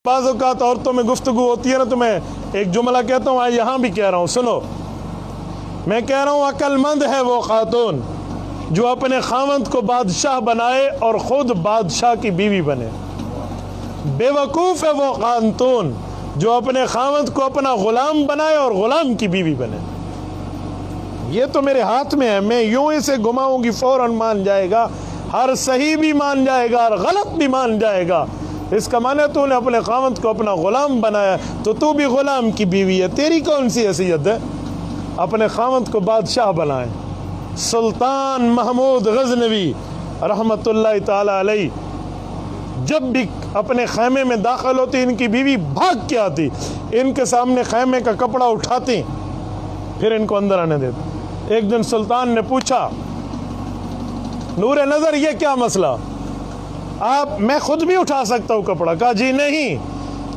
بعض اوقات عورتوں میں گفتگو ہوتی ہے نا، تو میں ایک جملہ کہتا ہوں، یہاں بھی کہہ رہا ہوں، سنو، میں کہہ رہا ہوں عقل مند ہے وہ خاتون جو اپنے خاوند کو بادشاہ بنائے اور خود بادشاہ کی بیوی بنے۔ بے وقوف ہے وہ خاتون جو اپنے خاوند کو اپنا غلام بنائے اور غلام کی بیوی بنے۔ یہ تو میرے ہاتھ میں ہے، میں یوں اسے گھماؤں گی فوراً مان جائے گا، ہر صحیح بھی مان جائے گا اور غلط بھی مان جائے گا۔ اس کا معنی تو نے اپنے خاوند کو اپنا غلام بنایا تو بھی غلام کی بیوی ہے، تیری کون سی حیثیت ہے؟ اپنے خاوند کو بادشاہ بنائے۔ سلطان محمود غزنوی رحمت اللہ تعالی علیہ جب بھی اپنے خیمے میں داخل ہوتی، ان کی بیوی بھاگ کے آتی، ان کے سامنے خیمے کا کپڑا اٹھاتی، پھر ان کو اندر آنے دیتی۔ ایک دن سلطان نے پوچھا، نور نظر یہ کیا مسئلہ؟ میں خود بھی اٹھا سکتا ہوں کپڑا؟ کہا جی نہیں،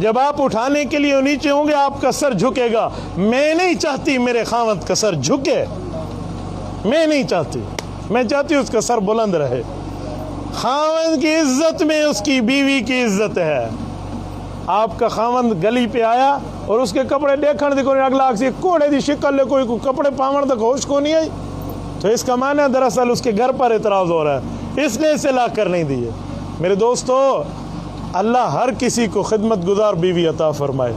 جب آپ اٹھانے کے لیے نیچے ہوں گے آپ کا سر جھکے گا، میں نہیں چاہتی میرے خاوند کا سر جھکے، میں نہیں چاہتی، میں چاہتی ہوں اس کا سر بلند رہے۔ خاوند کی عزت میں اس کی بیوی کی عزت ہے۔ آپ کا خاوند گلی پہ آیا اور اس کے کپڑے دیکھن دی کوئی اگلا آکسی کوڑے دی شکل لے کوئی کپڑے پاون تک ہوش کو نہیں آئی، تو اس کا معنی دراصل اس کے گھر پر اعتراض ہو رہا ہے، اس نے اسے لا کر نہیں دیے۔ میرے دوستو، اللہ ہر کسی کو خدمت گزار بیوی عطا فرمائے۔